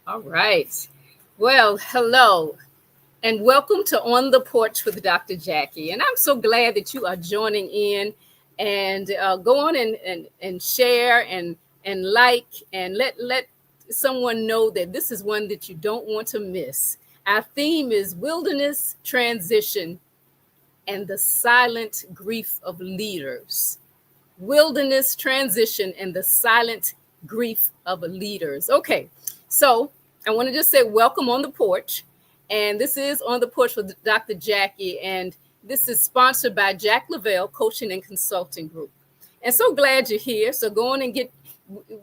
All right. Well, hello and welcome to On the Porch with Dr. Jacqui. And I'm so glad that you are joining in and go on and share and like and let someone know that this is one that you don't want to miss. Our theme is wilderness transition and the silent grief of leaders. Wilderness transition and the silent grief of leaders. Okay, so I want to just say welcome on the porch. And this is On the Porch with Dr. Jacqui. And this is sponsored by Jack Lavelle Coaching and Consulting Group. And so glad you're here. So go on and get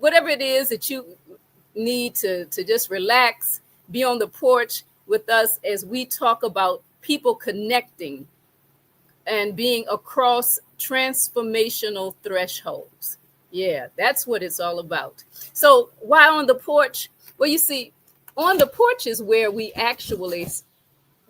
whatever it is that you need to just relax, be on the porch with us as we talk about people connecting and being across transformational thresholds. Yeah, that's what it's all about. So why on the porch? Well, you see, on the porch is where we actually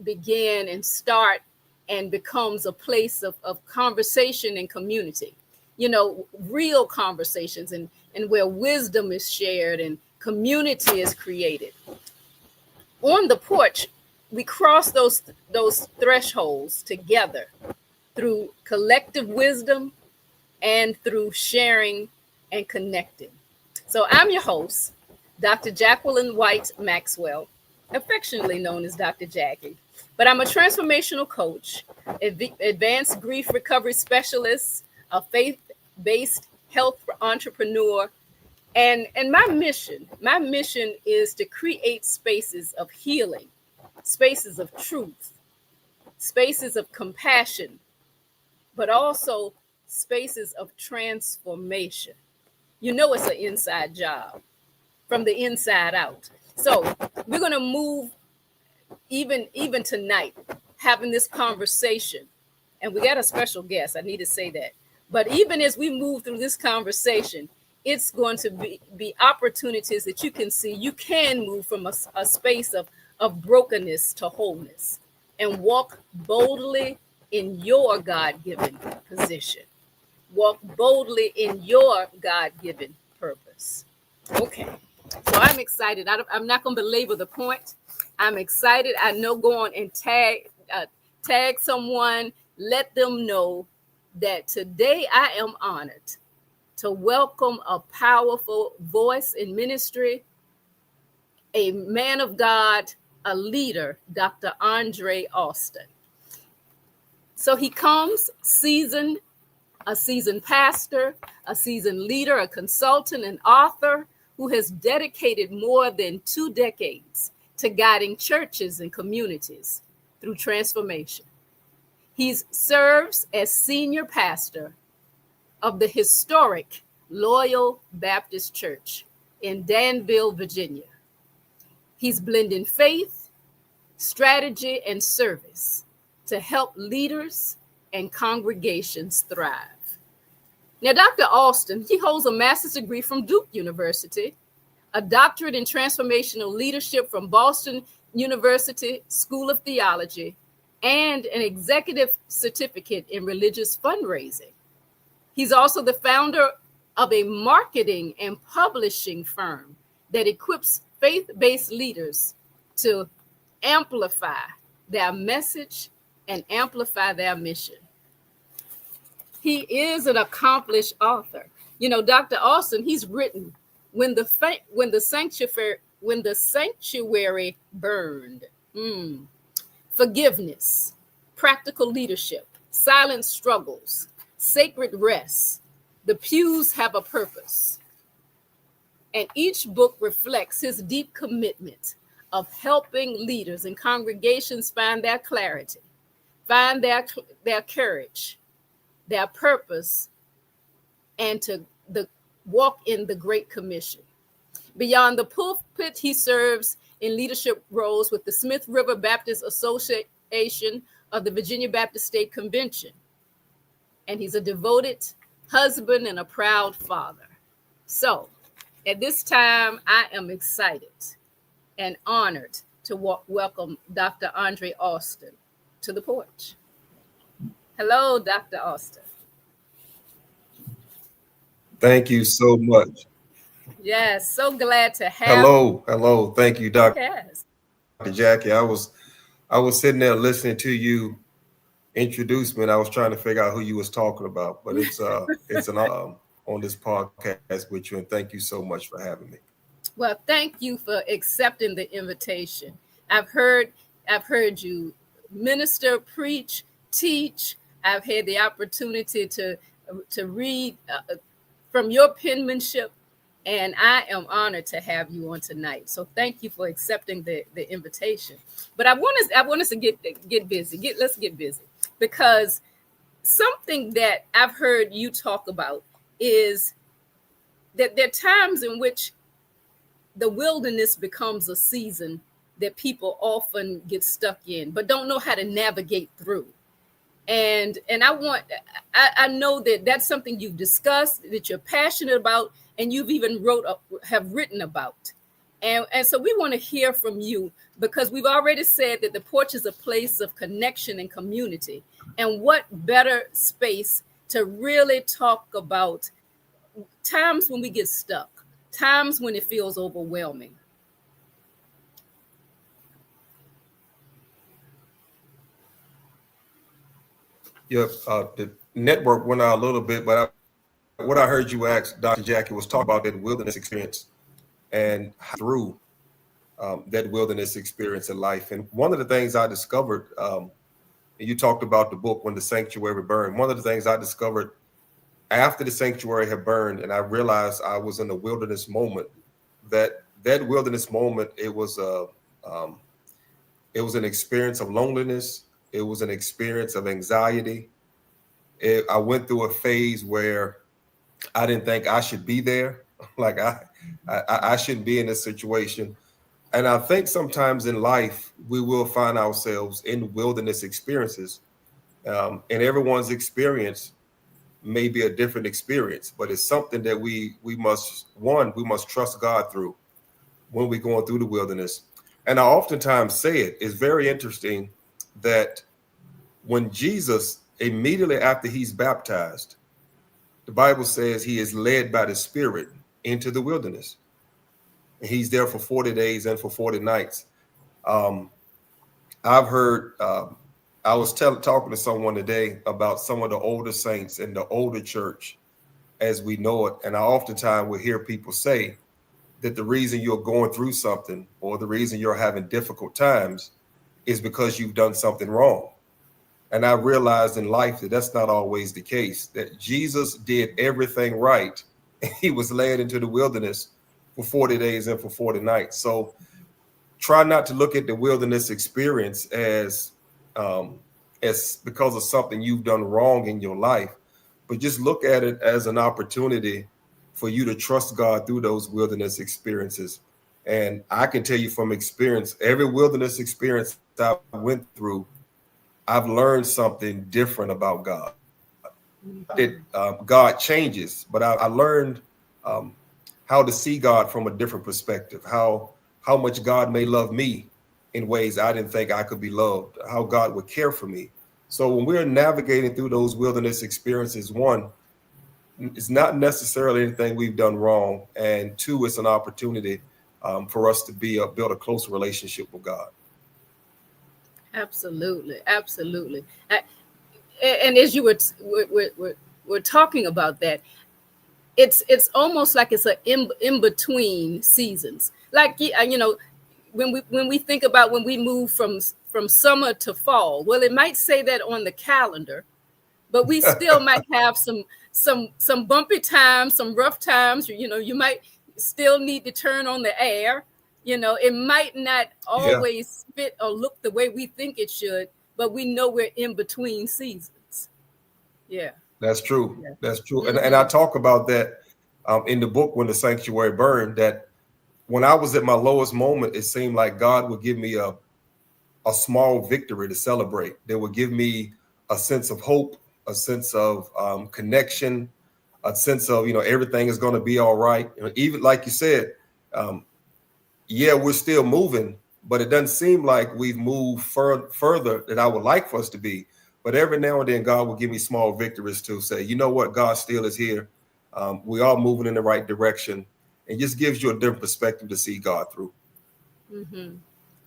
begin and start and becomes a place of conversation and community. You know, real conversations and where wisdom is shared and community is created. On the porch, we cross those thresholds together through collective wisdom and through sharing and connecting. So I'm your host, Dr. Jacqueline White Maxwell, affectionately known as Dr. Jacqui. But I'm a transformational coach, advanced grief recovery specialist, a faith-based health entrepreneur, and my mission is to create spaces of healing, spaces of truth, spaces of compassion, but also spaces of transformation. You know, it's an inside job from the inside out. So we're going to move even tonight, having this conversation. And we got a special guest. I need to say that. But even as we move through this conversation, it's going to be opportunities that you can see. You can move from a space of brokenness to wholeness and walk boldly in your God-given position. Walk boldly in your God-given purpose. Okay, so I'm excited. I'm not going to belabor the point. I'm excited. I know, go on and tag someone. Let them know that today I am honored to welcome a powerful voice in ministry, a man of God, a leader, Dr. Andre Austin. So he comes a seasoned pastor, a seasoned leader, a consultant, an author who has dedicated more than 2 decades to guiding churches and communities through transformation. He serves as senior pastor of the historic Loyal Baptist Church in Danville, Virginia. He's blending faith, strategy, and service to help leaders and congregations thrive. Now, Dr. Austin, he holds a master's degree from Duke University, a doctorate in transformational leadership from Boston University School of Theology, and an executive certificate in religious fundraising. He's also the founder of a marketing and publishing firm that equips faith-based leaders to amplify their message and amplify their mission. He is an accomplished author. You know, Dr. Austin, he's written When the Sanctuary Burned, Forgiveness, Practical Leadership, Silent Struggles, Sacred Rest, The Pews Have a Purpose. And each book reflects his deep commitment of helping leaders and congregations find their clarity, find their courage, their purpose, and to walk in the Great Commission. Beyond the pulpit, he serves in leadership roles with the Smith River Baptist Association of the Virginia Baptist State Convention. And he's a devoted husband and a proud father. So at this time, I am excited and honored to welcome Dr. Andre Austin to the porch. Hello, Dr. Austin. Thank you so much. Yes, so glad to have Hello. Thank you, Dr. yes. Jacqui. I was sitting there listening to you introduce me, and I was trying to figure out who you was talking about. But it's an on this podcast with you, and thank you so much for having me. Well, thank you for accepting the invitation. I've heard I've heard you minister, preach, teach. I've had the opportunity to read from your penmanship, and I am honored to have you on tonight. So thank you for accepting the invitation. But I want us to get busy. Let's get busy, because something that I've heard you talk about is that there are times in which the wilderness becomes a season that people often get stuck in, but don't know how to navigate through. And I know that that's something you've discussed, that you're passionate about, and you've even have written about. And so we want to hear from you, because we've already said that the porch is a place of connection and community. And what better space to really talk about times when we get stuck, times when it feels overwhelming. Yep. The network went out a little bit, but what I heard you ask, Dr. Jacqui, was talk about that wilderness experience and through that wilderness experience in life. And one of the things I discovered, and you talked about the book When the Sanctuary Burned. One of the things I discovered after the sanctuary had burned, and I realized I was in a wilderness moment. That wilderness moment, um, it was an experience of loneliness. It was an experience of anxiety. I went through a phase where I didn't think I should be there. Like I shouldn't be in this situation. And I think sometimes in life we will find ourselves in wilderness experiences, and everyone's experience may be a different experience, but it's something that we must trust God through when we're going through the wilderness. And I oftentimes say it's very interesting that when Jesus, immediately after he's baptized, the Bible says he is led by the Spirit into the wilderness. And he's there for 40 days and for 40 nights. Um, I've heard, I was talking to someone today about some of the older saints in the older church as we know it. And I oftentimes will hear people say that the reason you're going through something or the reason you're having difficult times is because you've done something wrong. And I realized in life that that's not always the case, that Jesus did everything right. He was led into the wilderness for 40 days and for 40 nights. So try not to look at the wilderness experience as because of something you've done wrong in your life, but just look at it as an opportunity for you to trust God through those wilderness experiences. And I can tell you from experience, every wilderness experience I went through, I've learned something different about God. Not that God changes, but I learned um, how to see God from a different perspective, how much God may love me in ways I didn't think I could be loved, how God would care for me. So when we're navigating through those wilderness experiences, one, it's not necessarily anything we've done wrong, and two, it's an opportunity for us to build a close relationship with God. Absolutely, absolutely. And as you were talking about that, it's almost like it's a in between seasons. Like when we think about when we move from summer to fall, well, it might say that on the calendar, but we still might have some bumpy times, some rough times. You might still need to turn on the air. It might not Yeah, always fit or look the way we think it should, but we know we're in between seasons. Yeah. that's true. Yeah. That's true. And I Mm-hmm. talk about that in the book When the Sanctuary Burned, that when I was at my lowest moment, it seemed like God would give me a small victory to celebrate. They would give me a sense of hope, a sense of connection, a sense of, everything is going to be all right. Even like you said, um, yeah, we're still moving, but it doesn't seem like we've moved further than I would like for us to be. But every now and then, God will give me small victories to say, you know what, God still is here. We are moving in the right direction. and just gives you a different perspective to see God through. Mm-hmm.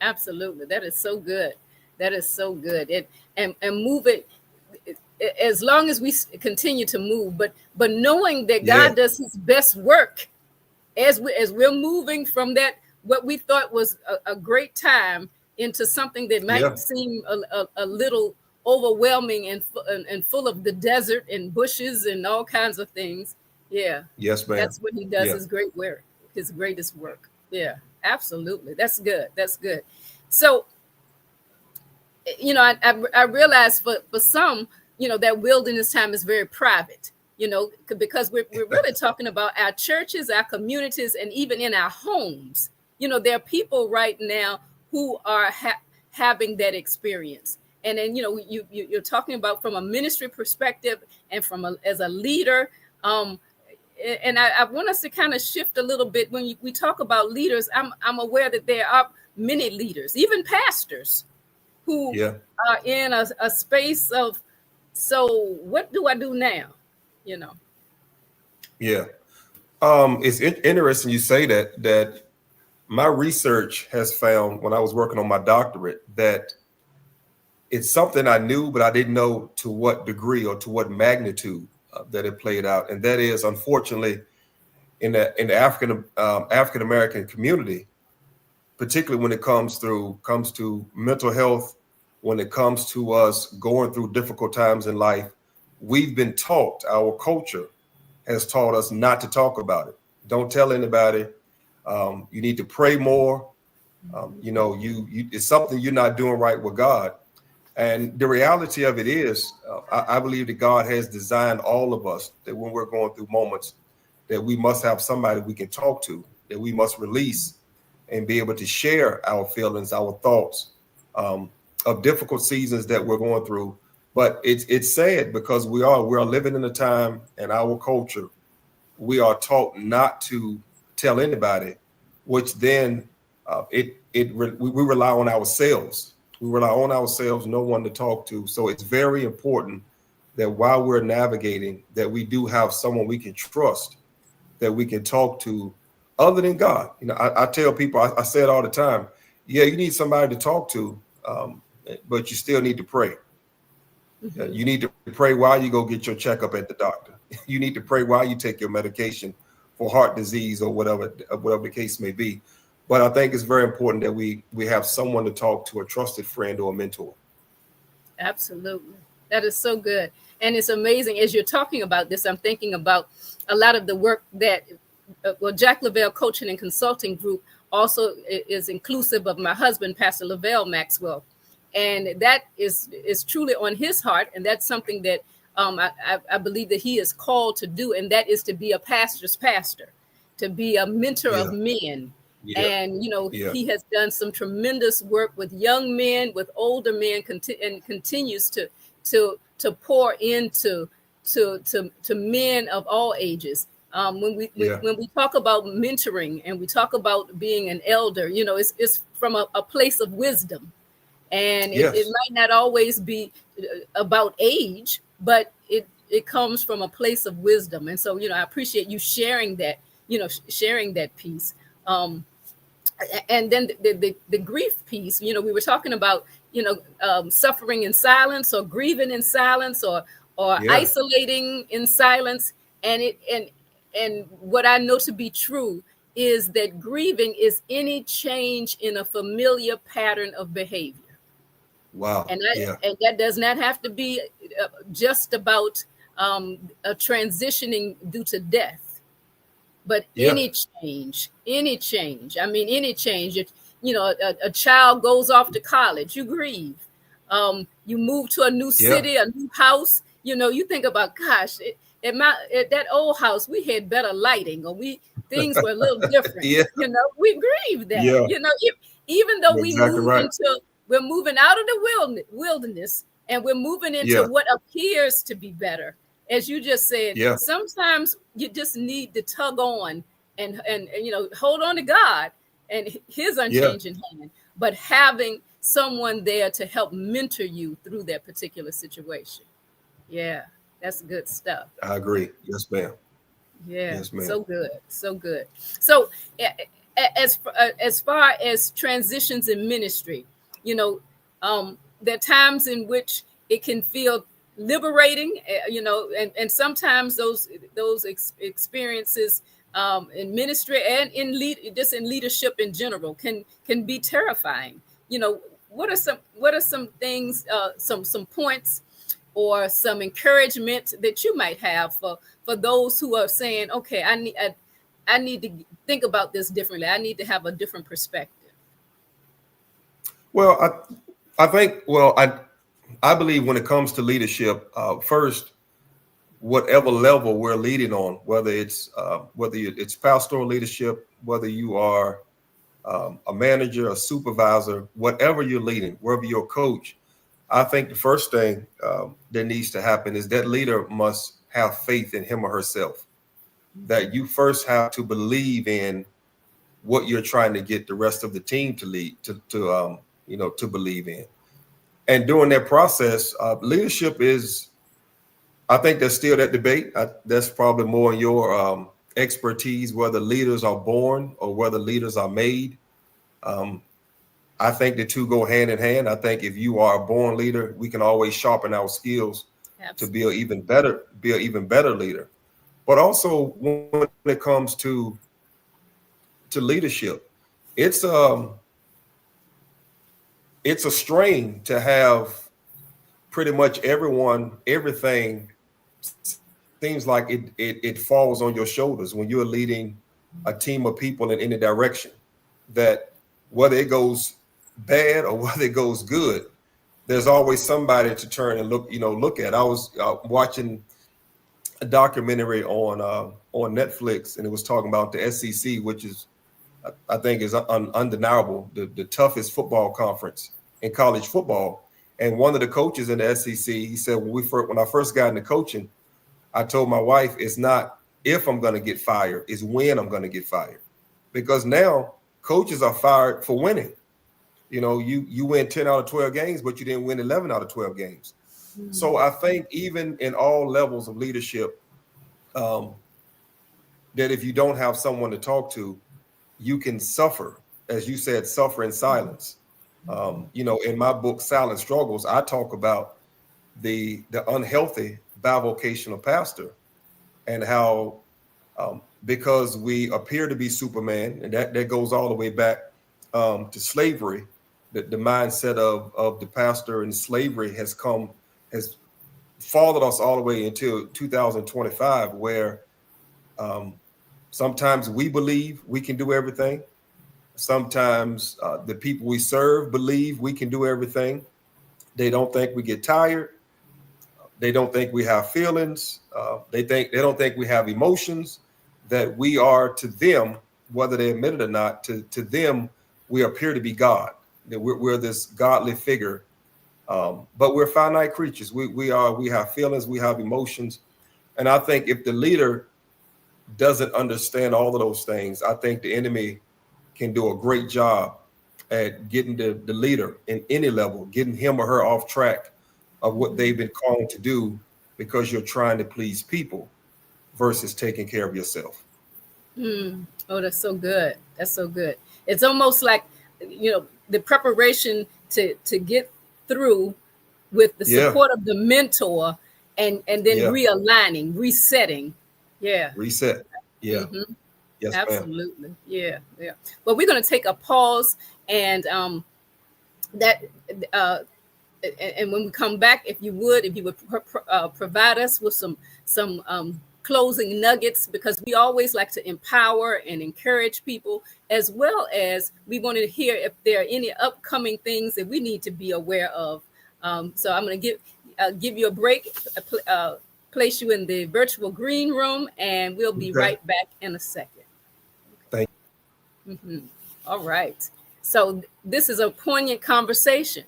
Absolutely. That is so good. That is so good. And move it as long as we continue to move, but knowing that Yeah. God does his best work as we're moving from that what we thought was a great time into something that Yeah. might seem a little overwhelming and full of the desert and bushes and all kinds of things. Yeah, Yes, ma'am. that's when he does Yeah. his great work, his greatest work. Yeah, absolutely. That's good. That's good. So, I realize for some, that wilderness time is very private, because we're really talking about our churches, our communities, and even in our homes. There are people right now who are having that experience. And then, you're talking about from a ministry perspective and as a leader. And I want us to kind of shift a little bit when we talk about leaders. I'm aware that there are many leaders, even pastors, who Yeah. are in a space of, so what do I do now? Yeah. It's interesting you say that my research has found when I was working on my doctorate that it's something I knew, but I didn't know to what degree or to what magnitude that it played out. And that is, unfortunately, in the African American community, particularly when it comes to mental health, when it comes to us going through difficult times in life, we've been taught, our culture has taught us not to talk about it. Don't tell anybody. You need to pray more. It's something you're not doing right with God. And the reality of it is, I believe that God has designed all of us that when we're going through moments, that we must have somebody we can talk to, that we must release and be able to share our feelings, our thoughts of difficult seasons that we're going through. But it's sad because we are living in a time in our culture, we are taught not to tell anybody, which then we rely on ourselves. We rely on ourselves, no one to talk to. So it's very important that while we're navigating, that we do have someone we can trust, that we can talk to other than God. I tell people, I say it all the time. Yeah, you need somebody to talk to, but you still need to pray. Mm-hmm. You need to pray while you go get your checkup at the doctor. You need to pray while you take your medication for heart disease or whatever the case may be. But I think it's very important that we have someone to talk to, a trusted friend or a mentor. Absolutely. That is so good. And it's amazing as you're talking about this, I'm thinking about a lot of the work that, Jack Lavelle Coaching and Consulting Group also is inclusive of my husband, Pastor Lavelle Maxwell. And that is truly on his heart. And that's something that I believe that he is called to do. And that is to be a pastor's pastor, to be a mentor of Yeah, men. yeah, And, yeah, he has done some tremendous work with young men, with older men, and continues to pour into to men of all ages. When yeah, we talk about mentoring and we talk about being an elder, it's from a place of wisdom. And it yes, might not always be about age, but it comes from a place of wisdom. And so, I appreciate you sharing that, sharing that piece. And then the grief piece, we were talking about, suffering in silence or grieving in silence or yeah, isolating in silence. And what I know to be true is that grieving is any change in a familiar pattern of behavior. wow, And yeah, that does not have to be just about a transitioning due to death, but yeah, any change. I mean, any change. If a child goes off to college, you grieve. You move to a new yeah, city, a new house. You think about, gosh, at that old house, we had better lighting, or things were a little different. yeah, We grieve that. yeah. Even though You're exactly right. we're moving out of the wilderness and we're moving into Yeah, what appears to be better. As you just said, yeah, sometimes you just need to tug on and hold on to God and his yeah. unchanging hand, but having someone there to help mentor you through that particular situation. Yeah, that's good stuff. I agree. Yes, ma'am. Yeah, Yes, ma'am. so good, so good. So, as far as transitions in ministry, you know, there are times in which it can feel liberating, and sometimes those experiences in ministry and just in leadership in general can be terrifying. You know, what are some things, some points or some encouragement that you might have for those who are saying, okay, I need to think about this differently. I need to have a different perspective. Well, I think, well, I believe when it comes to leadership, first, whatever level we're leading on, whether it's pastoral leadership, whether you are a manager, a supervisor, whatever you're leading, wherever you're a coach, I think the first thing that needs to happen is that leader must have faith in him or herself. That you first have to believe in what you're trying to get the rest of the team to lead to believe in. And during that process, leadership is, I think there's still that debate. That's probably more in your expertise, whether leaders are born or whether leaders are made. Um, I think the two go hand in hand. I think if you are a born leader, we can always sharpen our skills to Absolutely. be an even better leader. But also when it comes to leadership, it's it's a strain to have pretty much everything seems like it falls on your shoulders when you're leading a team of people in any direction. That whether it goes bad or whether it goes good, there's always somebody to turn and look at. I was watching a documentary on Netflix, and it was talking about the SEC, which is I think is undeniable, the toughest football conference in college football. And one of the coaches in the SEC, he said, when I first got into coaching, I told my wife, it's not if I'm going to get fired, it's when I'm going to get fired. Because now coaches are fired for winning. You know, you win 10 out of 12 games, but you didn't win 11 out of 12 games. So I think even in all levels of leadership, um, that if you don't have someone to talk to, you can suffer, as you said, suffer in silence. In my book, Silent Struggles, I talk about the unhealthy bivocational pastor and how because we appear to be Superman, and that goes all the way back to slavery, the mindset of the pastor in slavery has followed us all the way until 2025, where um, sometimes we believe we can do everything. Sometimes the people we serve believe we can do everything. They don't think we get tired. They don't think we have feelings. They don't think we have emotions. That we are to them, whether they admit it or not, to them we appear to be God. That we're this godly figure, but we're finite creatures. We have feelings. We have emotions, and I think if the leader doesn't understand all of those things, I think the enemy can do a great job at getting the leader in any level, getting him or her off track of what they've been called to do, because you're trying to please people versus taking care of yourself. Oh, that's so good. That's so good. It's almost like, the preparation to get through with the Yeah, support of the mentor, and then yeah. realigning, resetting. Yeah. Reset. Yeah. Mm-hmm. Yes, ma'am. Absolutely. Yeah. Yeah. Well, we're going to take a pause, and that uh, and when we come back, if you would provide us with some closing nuggets, because we always like to empower and encourage people, as well as we want to hear if there are any upcoming things that we need to be aware of. So I'm going to give you a break, place you in the virtual green room, and we'll be Okay. right back in a second. Thank Mhm. All right. So this is a poignant conversation.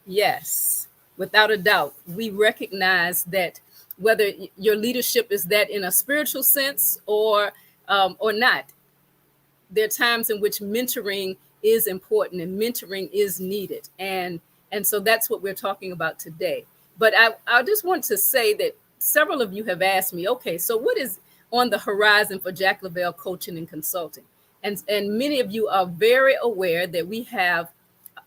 Yes, without a doubt. We recognize that whether your leadership is that in a spiritual sense or not, there are times in which mentoring is important and mentoring is needed. And so that's what we're talking about today. But I just want to say that several of you have asked me, okay, so on the horizon for Jack Lavelle Coaching and Consulting. And many of you are very aware that we have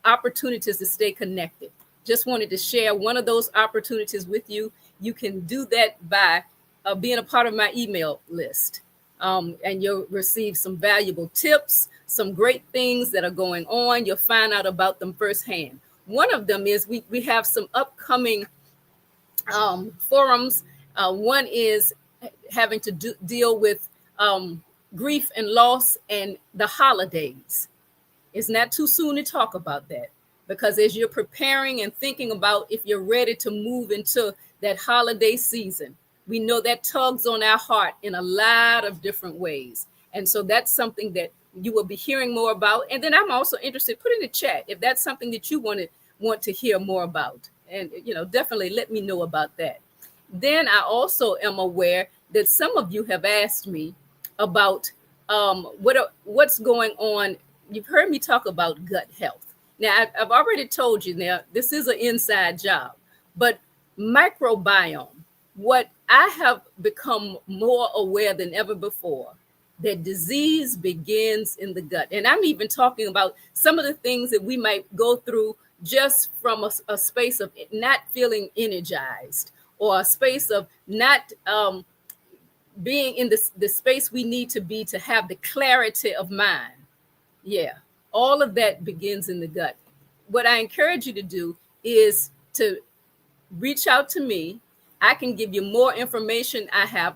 opportunities to stay connected. Just wanted to share one of those opportunities with you. You can do that by being a part of my email list. And you'll receive some valuable tips, some great things that are going on. You'll find out about them firsthand. One of them is we have some upcoming forums. One is having to deal with grief and loss and the holidays. It's not too soon to talk about that, because as you're preparing and thinking about if you're ready to move into that holiday season, we know that tugs on our heart in a lot of different ways. And so that's something that you will be hearing more about. And then I'm also interested, put in the chat if that's something that you want to hear more about. And, definitely let me know about that. Then I also am aware that some of you have asked me about what's going on. You've heard me talk about gut health. Now, I've already told you now, this is an inside job, but microbiome, what I have become more aware than ever before, that disease begins in the gut. And I'm even talking about some of the things that we might go through just from a space of not feeling energized, or a space of not being in the space we need to be to have the clarity of mind. Yeah, all of that begins in the gut. What I encourage you to do is to reach out to me. I can give you more information. I have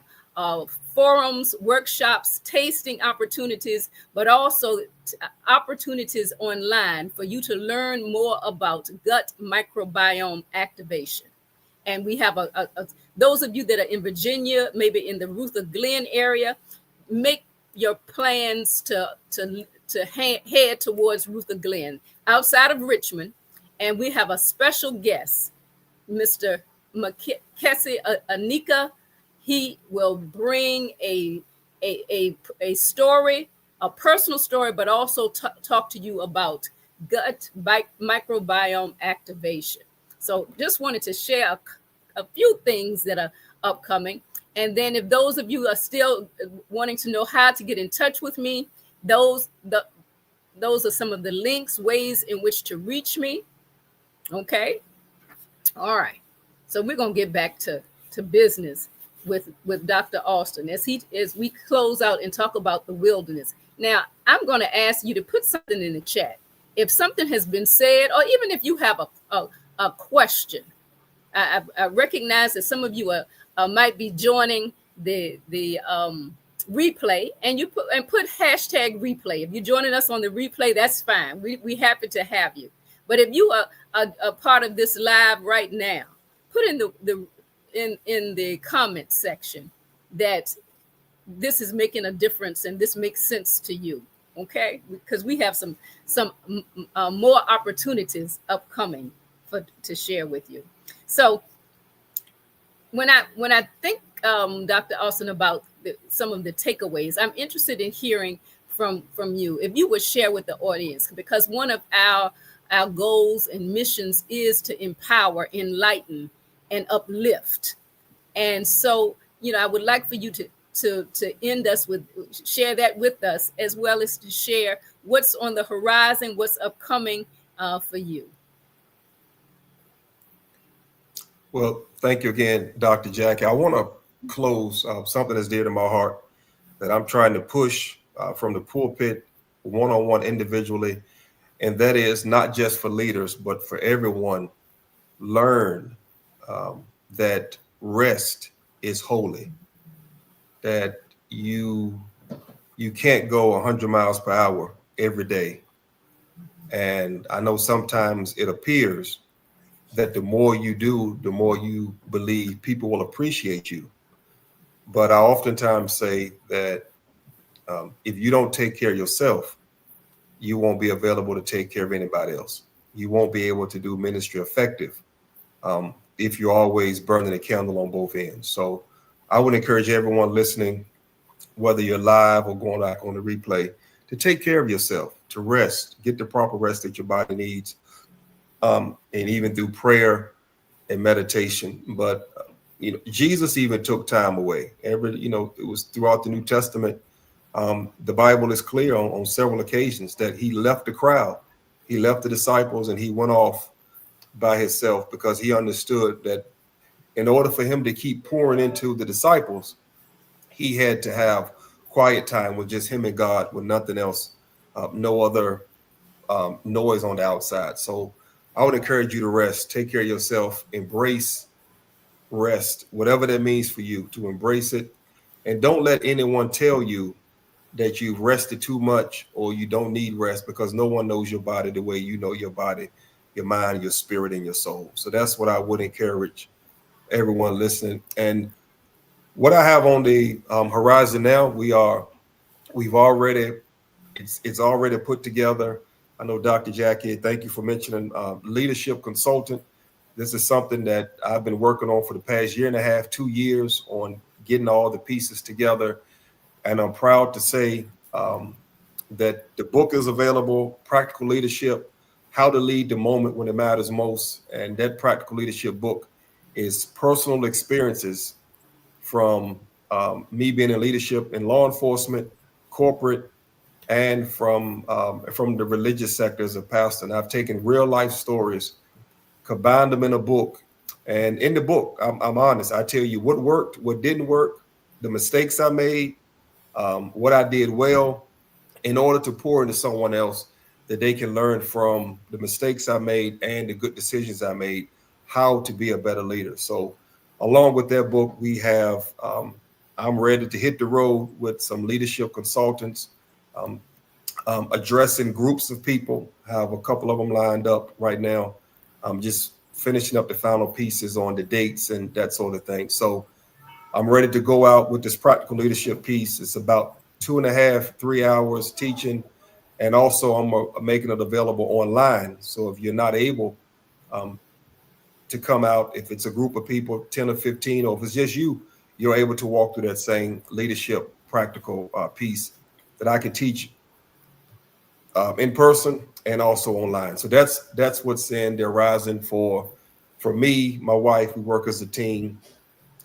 forums, workshops, tasting opportunities, but also opportunities online for you to learn more about gut microbiome activation. And we have those of you that are in Virginia, maybe in the Ruther Glen area, make your plans to head towards Ruther Glen outside of Richmond. And we have a special guest, Mr. Kessie Anika. He will bring a story, a personal story, but also talk to you about gut microbiome activation. So just wanted to share a few things that are upcoming. And then if those of you are still wanting to know how to get in touch with me, those are some of the links, ways in which to reach me. Okay. All right. So we're going to get back to business with Dr. Austin as we close out and talk about the wilderness. Now, I'm going to ask you to put something in the chat. If something has been said, or even if you have a question. I recognize that some of you might be joining the replay, and you put hashtag replay. If you're joining us on the replay, that's fine. We happy to have you. But if you are a part of this live right now, put in the comment section that this is making a difference and this makes sense to you. Okay, because we have some more opportunities upcoming to share with you. So when I think, Dr. Austin, about some of the takeaways, I'm interested in hearing from you. If you would share with the audience, because one of our goals and missions is to empower, enlighten, and uplift. And so, I would like for you to end us with, share that with us, as well as to share what's on the horizon, what's upcoming for you. Well, thank you again, Dr. Jacqui. I want to close something that's dear to my heart that I'm trying to push from the pulpit, one-on-one, individually, and that is not just for leaders, but for everyone. Learn that rest is holy, that you can't go 100 miles per hour every day. And I know sometimes it appears that the more you do, the more you believe people will appreciate you. But I oftentimes say that if you don't take care of yourself, you won't be available to take care of anybody else. You won't be able to do ministry effective if you're always burning a candle on both ends. So I would encourage everyone listening, whether you're live or going back on the replay, to take care of yourself, to rest, get the proper rest that your body needs. And even through prayer and meditation. But Jesus even took time away. It was throughout the New Testament. The Bible is clear on several occasions that he left the crowd, he left the disciples, and he went off by himself because he understood that in order for him to keep pouring into the disciples, he had to have quiet time with just him and God, with nothing else, no other noise on the outside. So I would encourage you to rest, take care of yourself, embrace rest, whatever that means for you, to embrace it. And don't let anyone tell you that you've rested too much or you don't need rest, because no one knows your body the way you know your body, your mind, your spirit, and your soul. So that's what I would encourage everyone listening. And what I have on the horizon now, it's already put together. I know Dr. Jacqui, thank you for mentioning leadership consultant. This is something that I've been working on for the past year and a half, 2 years, on getting all the pieces together. And I'm proud to say that the book is available, Practical Leadership, How to Lead the Moment When It Matters Most. And that Practical Leadership book is personal experiences from me being in leadership in law enforcement, corporate, and from the religious sector as a pastor. And I've taken real life stories, combined them in a book. And in the book, I'm honest. I tell you what worked, what didn't work, the mistakes I made, what I did well, in order to pour into someone else, that they can learn from the mistakes I made and the good decisions I made, how to be a better leader. So along with that book, we have, I'm ready to hit the road with some leadership consultants, addressing groups of people. I have a couple of them lined up right now. I'm just finishing up the final pieces on the dates and that sort of thing. So I'm ready to go out with this practical leadership piece. It's about 2.5, 3 hours teaching. And also I'm making it available online. So if you're not able to come out, if it's a group of people, 10 or 15, or if it's just you, you're able to walk through that same leadership practical piece that I can teach in person and also online. So that's what's in the horizon for me, my wife. We work as a team,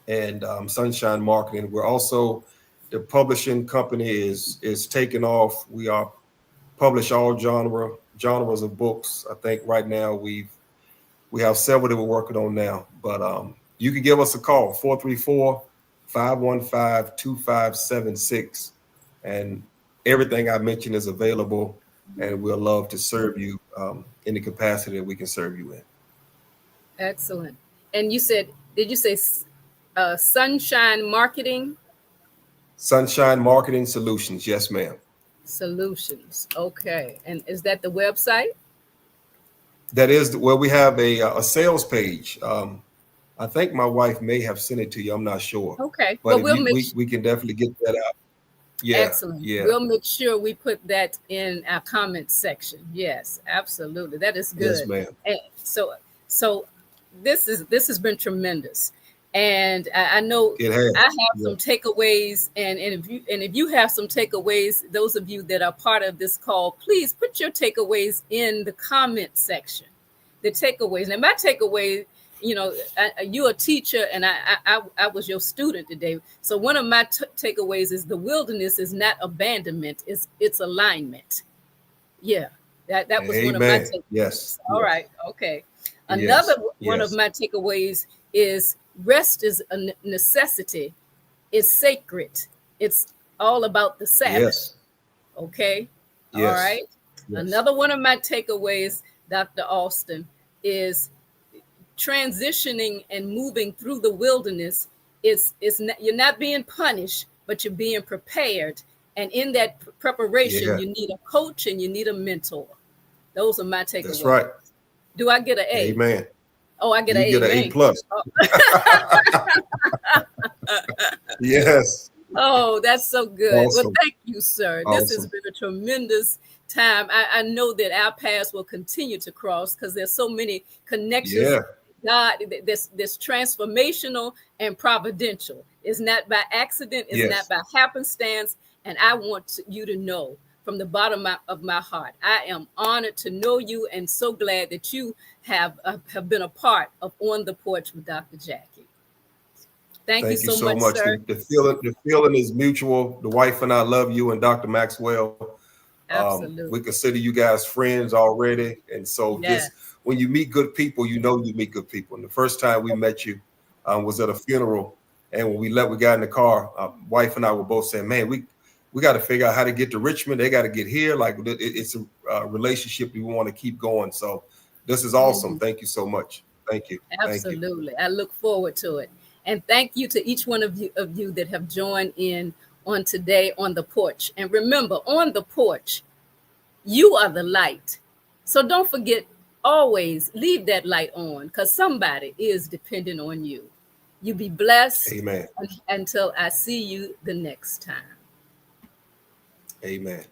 and Sunshine Marketing. We're also, the publishing company is taking off. We are publish all genres of books. I think right now we have several that we're working on now. But you can give us a call, 434-515-2576, and everything I mentioned is available. And we'll love to serve you in the capacity that we can serve you in. Excellent. And did you say Sunshine Marketing? Sunshine Marketing Solutions. Yes, ma'am. Solutions. Okay. And is that the website? That is where we have a sales page. I think my wife may have sent it to you. I'm not sure. Okay. But Well, we can definitely get that out. Yeah. Excellent. Yeah. We'll make sure we put that in our comments section. Yes, absolutely. That is good. Yes, ma'am. And so this has been tremendous. And I know It has. I have some takeaways, and if you have some takeaways, those of you that are part of this call, please put your takeaways in the comment section. The takeaways. Now, my takeaway, you're a teacher, and I was your student today. So one of my takeaways is the wilderness is not abandonment; it's alignment. Yeah, that was one of my takeaways. Yes. All right. Okay. Another one of my takeaways is rest is a necessity. It's sacred. It's all about the Sabbath. Yes. Okay. Yes. All right. Yes. Another one of my takeaways, Dr. Austin, is transitioning and moving through the wilderness. You're not being punished, but you're being prepared. And in that preparation, you need a coach and you need a mentor. Those are my takeaways. That's right. Do I get an A? Amen. Oh, I get an A. You get an A plus. Oh. Yes. Oh, that's so good. Awesome. Well, thank you, sir. Awesome. This has been a tremendous time. I know that our paths will continue to cross because there's so many connections. Yeah. God, this transformational and providential. It's not by accident. It's not by happenstance. And I want you to know from the bottom of my heart, I am honored to know you and so glad that you have been a part of On the Porch with Dr. Jacqui. Thank you Thank you so so much, much. sir. The feeling is mutual. The wife and I love you and Dr. Maxwell. We Absolutely. consider you guys friends already. And so just Yes. when you meet good people, you know you meet good people. And the first time we met you was at a funeral. And when we got in the car, wife and I were both saying, man, we got to figure out how to get to Richmond. They got to get here. Like it's a relationship we want to keep going. So this is awesome. Thank you so much. Thank you. Thank you. Absolutely. I look forward to it. And thank you to each one of you that have joined in on today on the porch. And remember, on the porch, you are the light. So don't forget, always leave that light on because somebody is dependent on you. You be blessed Amen. until I see you the next time. Amen.